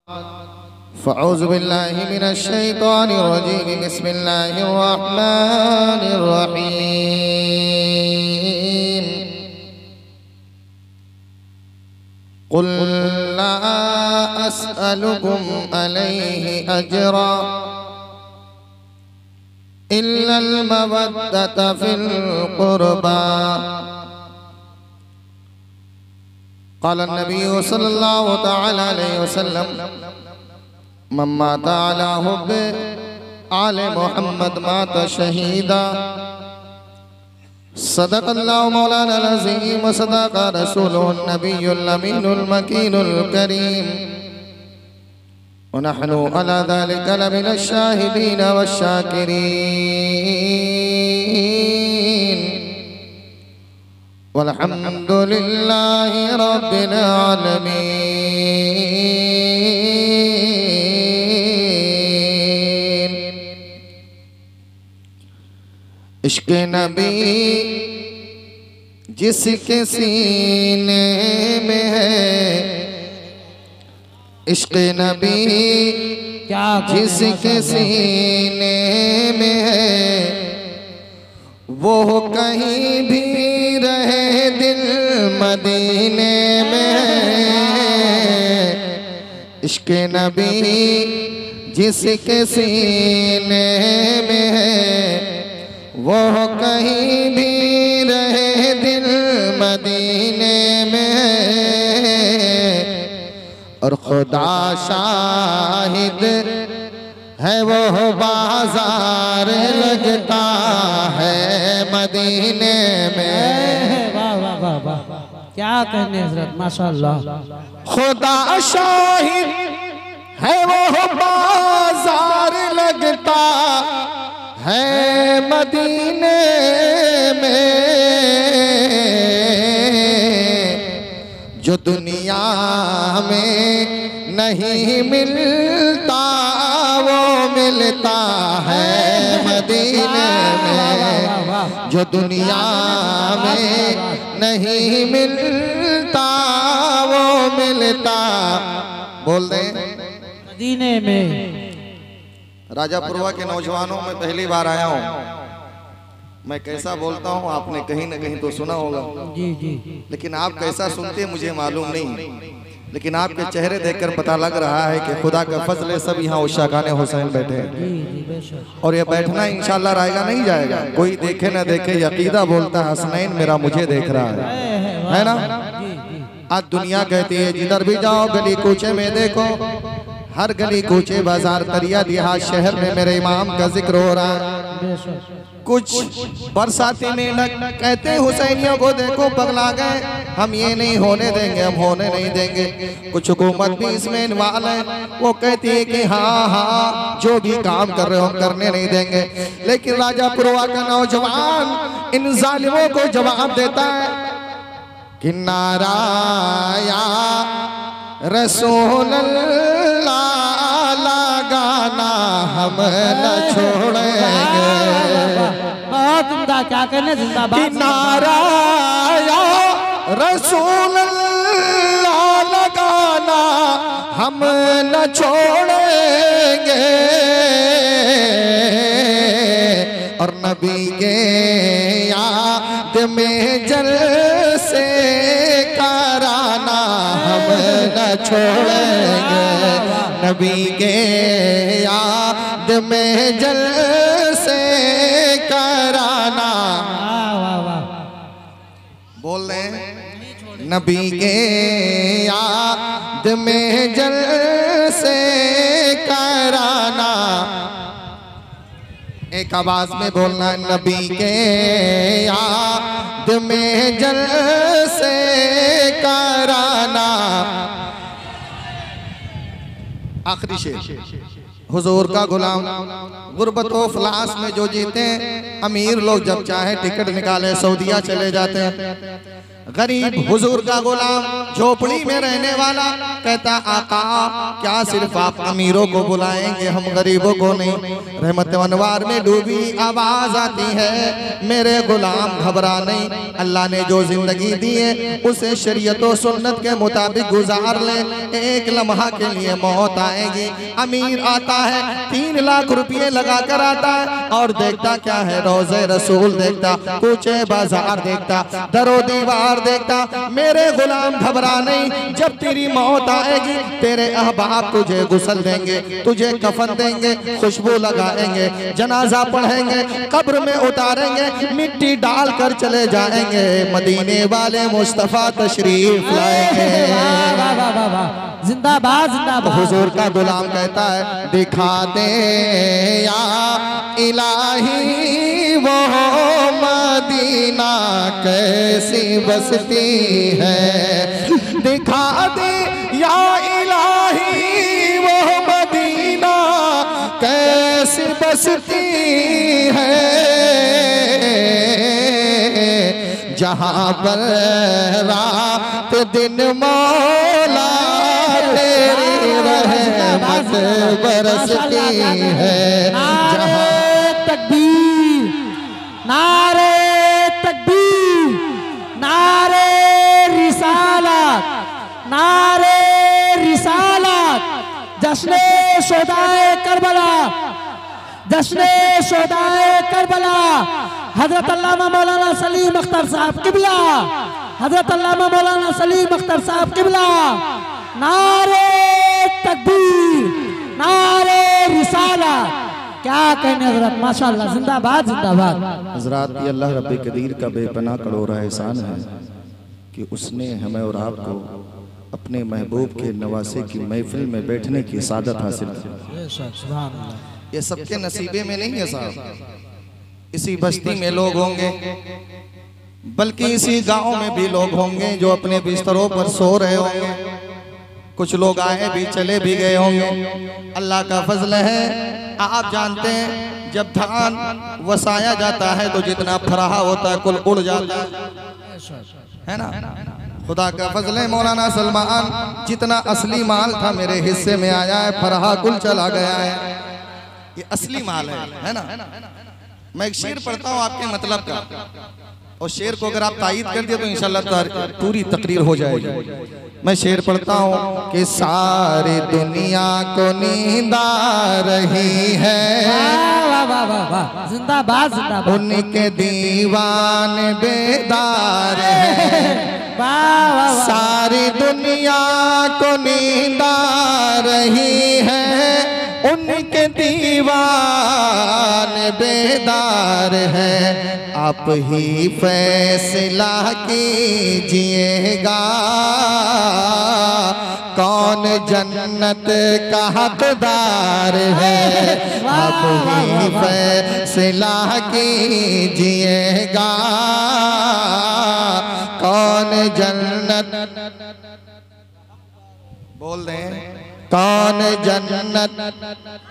फ़अऊज़ु बिल्लाहि मिनश शैतानिर रजीम बिस्मिल्लाहिर रहमानिर रहीम क़ुल ला अस्अलुकुम अलैहि अजरा इल्लल मवद्दता फ़िल क़ुरबा क़ाल नबी सल्लल्लाहु तआला अलैहि वसल्लम मन माता अला हुब्बि आले मोहम्मद माता शहीदा सदक़ल्लाहु मौलाना अज़ीम व सदक़ रसूलुहुन नबियुल अमीनुल मकीनुल करीम व नहनु अला ज़ालिका लमिनश शाहिदीन वश्शाकिरीन वल्हम्दुलिल्लाहि रब्बिल आलमीन। इश्क़ नबी जिसके सीने में है, इश्क़ नबी जिसके सीने में है, वो कहीं भी रहे दिल मदीने में है। इश्क़ नबी जिसके सीने में है, वो कहीं भी रहे दिल मदीने में है। और खुदा शाहिद है वो बाजार लगता है मदीने में। वाह वाह वाह वाह, क्या कहने हजरत, माशाअल्लाह। खुदा शाहिद है वो बाजार लगता है मदीने में। जो दुनिया में नहीं मिलता वो मिलता है मदीने में। जो दुनिया में नहीं मिलता वो मिलता, बोल दें, मदीने में। राजापुरवा के नौजवानों में पहली बार आया हूँ। मैं कैसा बोलता हूँ आपने कहीं न कहीं तो सुना होगा, जी जी, लेकिन आप कैसा सुनते मुझे मालूम नहीं। लेकिन आपके चेहरे देखकर पता लग रहा है कि खुदा का फजल है, सब यहाँ उशाकाने हुसैन बैठे हैं। जी जी बेशक। और ये बैठना इंशाल्लाह रहेगा नहीं जाएगा। कोई देखे ना देखे, अकीदा बोलता है हसनैन मेरा मुझे देख रहा है ना। जी जी, आज दुनिया कहती है जिधर भी जाओ गली कूचे में देखो, हर गली कूचे बाजार तरिया देहात शहर में मेरे इमाम का जिक्र हो रहा है। बेशक। कुछ बरसाती मेंढक कहते हैं हुसैनियों को देखो पगला गए, हम ये नहीं होने देंगे, हम होने नहीं देंगे। कुछ हुकूमत भी इसमें इन्वॉल्व है, वो कहती है कि हाँ हाँ जो भी काम कर रहे हो हम करने नहीं देंगे। लेकिन राजापुरवा का नौजवान इन जालिमों को जवाब देता है कि नाराया रसूल गाना हम न छोड़ेंगे। बहुत उम्दा, क्या कहने जिंदाबाद। नाराया रसूल लगाना हम न छोड़ेंगे। और नबी के याद में जलसे कराना हम न छोड़ेंगे। नबी के याद में जलसे कराना, बोल रहे हैं, नबी के याद में जलसे कराना। एक आवाज में बोलना, नबी के याद में जलसे कराना। आखिरी शेर, हुजूर का गुलाम गुर्बत व फलास में जो जीते, अमीर लोग जब चाहे टिकट निकाले सऊदिया चले जाते हैं। गरीब हुजूर का गुलाम झोपड़ी में रहने वाला कहता आका क्या सिर्फ आप अमीरों को बुलाएंगे, हम गरीबों को नहीं। रहमत अनवार में डूबी आवाज आती है मेरे गुलाम घबरा नहीं, अल्लाह ने जो जिंदगी दी है उसे शरीयत और सुन्नत के मुताबिक गुजार ले, एक लम्हा के लिए मौत आएगी। अमीर आता है 3 लाख रुपये लगा कर आता है और देखता क्या है, रोज़े रसूल देखता, कूचे बाजार देखता, दरो दीवार देखता। मेरे गुलाम घबरा नहीं, जब तेरी मौत आएगी तेरे अहबाब तुझे गुस्ल देंगे, तुझे कफन देंगे, खुशबू लगाएंगे, जनाजा पढ़ेंगे, कब्र में उतारेंगे, मिट्टी डाल कर चले जाएंगे, मदीने वाले मुस्तफा तशरीफ लाएंगे। जिंदाबाद जिंदाबाद। हुजूर का गुलाम कहता है दिखा दे या इलाही वो मदीना कैसी बसती है, दिखा दे या इलाही वो मदीना कैसी बसती है, जहाँ पर रात दिन मौला तेरी रहमत बरसती है। नारे तकबीर, नारे तकबीर, नारे रिसालत, नारे रिसालत, जश्ने शोदाए करबला, जश्ने शोदाए करबला, हजरत अल्लामा मौलाना सलीम अख्तर साहब किबला, हजरत अल्लामा मौलाना सलीम अख्तर साहब किबला। नारे तकबीर, नारे रिसालत, क्या कहने हजरत, माशाअल्लाह, जिंदाबाद जिंदाबाद। हजरत ये अल्लाह रब्बे कदीर का बेपनाह करोड़ा एहसान है कि उसने हमें और आपको अपने महबूब के नवासे की महफिल में बैठने की सादत हासिल की। ये सबके नसीबे में नहीं है साहब, इसी बस्ती में लोग होंगे, बल्कि इसी गांव में भी लोग होंगे जो अपने बिस्तरों पर सो रहे होंगे, कुछ लोग आए भी चले भी गए होंगे। अल्लाह का फजल है, आप जानते हैं जब धान वसाया जाता है तो जितना फराहा होता है कुल उड़ जाता है ना। खुदा का फजल है, मौलाना सलमान जितना असली माल था मेरे हिस्से में आया है, फराहा कुल चला गया है, ये असली माल है ना। मैं एक शेर पढ़ता हूँ आपके मतलब का, और शेर को अगर आप तायीद कर दिए तो इंशाल्लाह पूरी तकरीर हो जाएगी। मैं शेर पढ़ता हूँ कि सारी दुनिया को नींद आ रही है, जिंदाबाद जिंदाबाद, उनके दीवान बेदार है, सारी दुनिया को नींद आ रही है, उनके दीवान बेदार है, आप ही फैसला कीजिएगा कौन जन्नत का हकदार है, आप ही फैसला कीजिएगा कौन जन्नत, बोल दें कौन जन्नत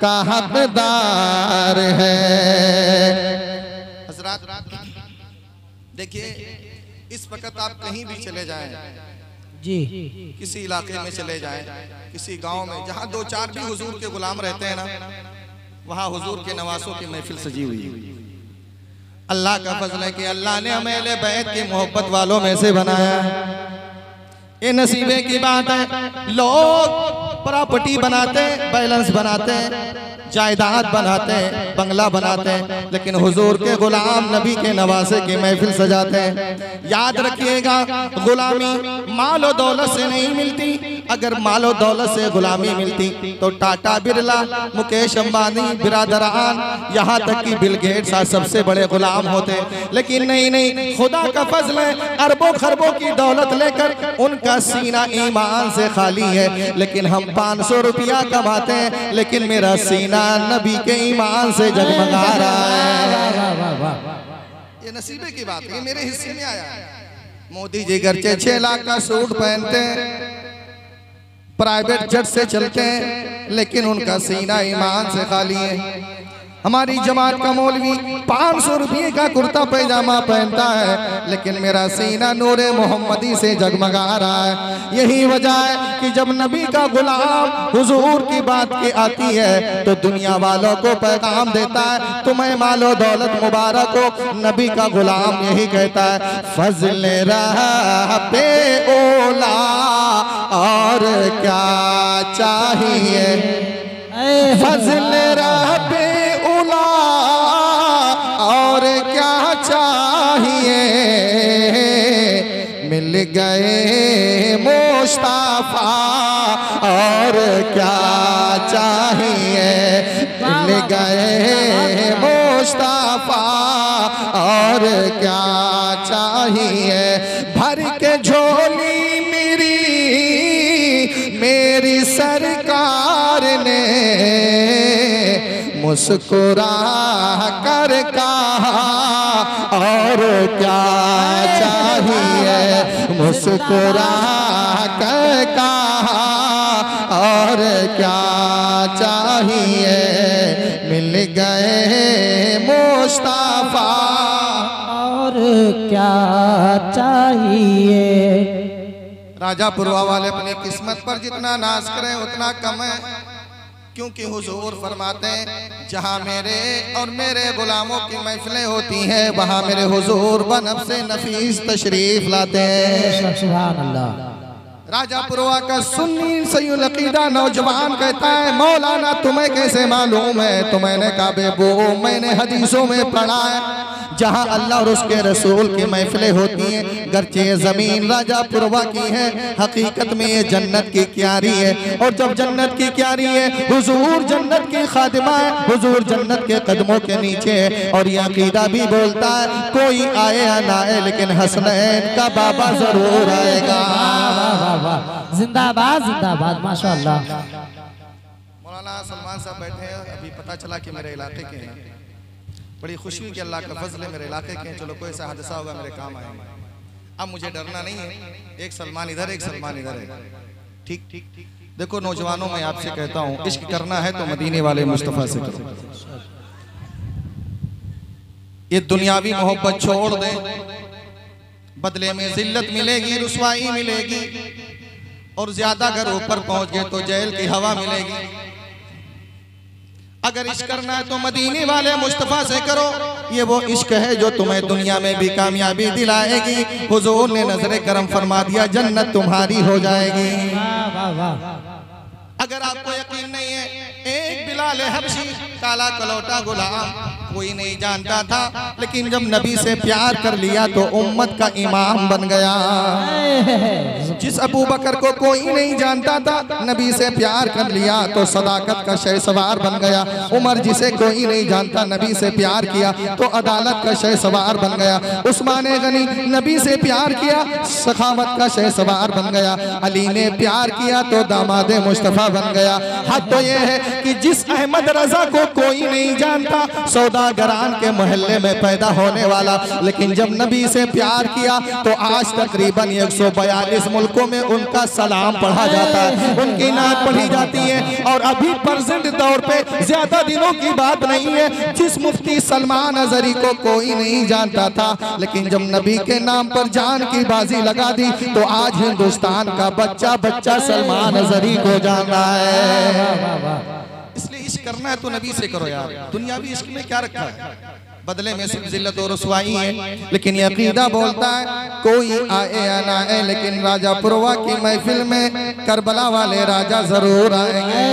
का हकदार है। हजरात देखिए, इस वक्त आप कहीं भी चले जाएं जी, किसी इलाके में चले जाएं, किसी गांव में जहां 2-4 भी हुजूर के गुलाम रहते हैं ना, वहां हुजूर के नवासों की महफिल सजी हुई है। अल्लाह का फजल है कि अल्लाह ने हमें अहले बैत के मोहब्बत वालों में से बनाया। ये नसीबे की बात है, लोग प्रॉपर्टी बनाते, बैलेंस बनाते, जायदाद बनाते, बंगला बनाते, लेकिन हुजूर के गुलाम नबी के नवासे की महफिल सजाते हैं। याद रखिएगा, गुलामी मालो दौलत से नहीं मिलती, अगर मालो दौलत से गुलामी मिलती तो टाटा बिरला, मुकेश अंबानी बिरादरान, यहाँ तक कि बिल गेट्स सबसे बड़े गुलाम होते, लेकिन नहीं, खुदा का फजल है, अरबों खरबों की दौलत लेकर उनका सीना ईमान से खाली है, लेकिन हम 500 रुपया कमाते हैं, लेकिन मेरा सीना नबी के ईमान से जगमगा रहा है। ये नसीबे की बात है, मेरे हिस्से में आया। मोदी जी गर्चे 6 लाख का सूट पहनते हैं, प्राइवेट जेट से चलते हैं, लेकिन उनका सीना ईमान से खाली है। हमारी जमात का मौलवी 500 रुपये का कुर्ता पैजामा पहनता है, लेकिन मेरा सीना नूरे मोहम्मदी से जगमगा रहा है। यही वजह है कि जब नबी का गुलाम हुजूर की बात की आती है तो दुनिया वालों को पैगाम देता है, तुम्हें मालो दौलत मुबारक हो। नबी का गुलाम यही कहता है, फजल राह पे ओला और क्या चाहिए, फजल राह पे ओला और क्या चाहिए, मिल गए मुस्तफा और क्या चाहिए, मिल गए मुस्तफा और क्या चाहिए। भर के झोली मेरी सरकार ने मुस्कुरा कर कहा और क्या चाहिए, मुस्कुरा कर कहा और क्या चाहिए, मिल गए मुस्तफा और क्या चाहिए। राजा पुरवा वाले अपनी किस्मत पर जितना नाज करें उतना कम है, क्योंकि हुजूर फरमाते हैं जहाँ मेरे और मेरे गुलामों की महफिलें होती हैं वहाँ मेरे हुजूर बनफ्से नफीस तशरीफ लाते हैं। सुभान अल्लाह। राजा पुरवा का सुन्नी सैयुल अकीदा नौजवान कहता है, मौलाना तुम्हें कैसे मालूम है? तो मैंने कहा बेबो मैंने हदीसों में पढ़ा है जहाँ अल्लाह और उसके रसूल की महफिलें होती हैं, गर्चे ज़मीन राजा पुरवा की है, हकीकत में ये जन्नत की क्यारी है। और जब जन्नत की क्यारी है, हुजूर जन्नत की खादिमा है, हुजूर जन्नत के कदमों के नीचे है। और ये अकीदा भी बोलता है, कोई आए या ना आए लेकिन हसनैन का बाबा जरूर आएगा। जिंदाबाद जिंदाबाद, माशाअल्लाह। मौलाना सलमान साहब बैठे हैं, अभी पता चला कि मेरे इलाके के हैं, बड़ी खुशी हुई कि अल्लाह का फजल है मेरे इलाके के हैं। चलो कोई ऐसा हादसा होगा मेरे काम आएंगे, अब मुझे डरना नहीं है। एक सलमान इधर एक सलमान इधर है, ठीक ठीक। देखो नौजवानों मैं आपसे कहता हूँ, इश्क करना है तो मदीने वाले मुस्तफ़ा से करो। ये दुनियावी मोहब्बत छोड़ दे, बदले में जिल्लत मिलेगी, रुसवाई मिलेगी, और ज्यादा अगर ऊपर पहुंच गए तो जेल की हवा मिलेगी। अगर इश्क करना है तो मदीने वाले मुस्तफ़ा से करो, ये वो इश्क है जो तुम्हें दुनिया में भी कामयाबी दिलाएगी। हुजूर ने नजरे करम फरमा दिया, जन्नत तुम्हारी हो जाएगी। अगर आपको यकीन नहीं है, एक बिलाल हबशी काला कलौटा गुलाम कोई नहीं जानता था, लेकिन जब नबी से प्यार कर लिया तो उम्मत का इमाम बन गया। जिस अबू बकर को कोई नहीं जानता था, नबी से प्यार कर लिया तो सदाकत का शहसवार बन गया। उमर जिसे कोई नहीं जानता, नबी से प्यार किया तो अदालत का शहसवार बन गया। उस्मान गनी नबी से प्यार किया, सखावत का शहसवार बन गया। अली ने प्यार किया तो दामादे मुस्तफ़ा बन गया। हद तो यह है कि जिस अहमद रजा को कोई नहीं जानता, सौदागरान के मोहल्ले में पैदा होने वाला, लेकिन जब नबी से प्यार किया तो आज तकरीबन 142 मुल्कों में उनका सलाम पढ़ा जाता है, उनकी नात पढ़ी जाती है। और अभी प्रेजेंट दौर पे ज्यादा दिनों की बात नहीं है, जिस मुफ्ती सलमान अजहरी को कोई नहीं जानता था, लेकिन जब नबी के नाम पर जान की बाजी लगा दी तो आज हिंदुस्तान का बच्चा बच्चा सलमान अजहरी को जाना है। इसलिए इश्क करना है तो नबी से करो यार, दुनियावी इश्क में क्या रखा है? बदले में सिर्फ जिल्लत और रुसवाई है। लेकिन ये अकीदा बोलता है, कोई आए या ना आए लेकिन राजा पुरवा की महफिल में करबला वाले राजा जरूर आएंगे।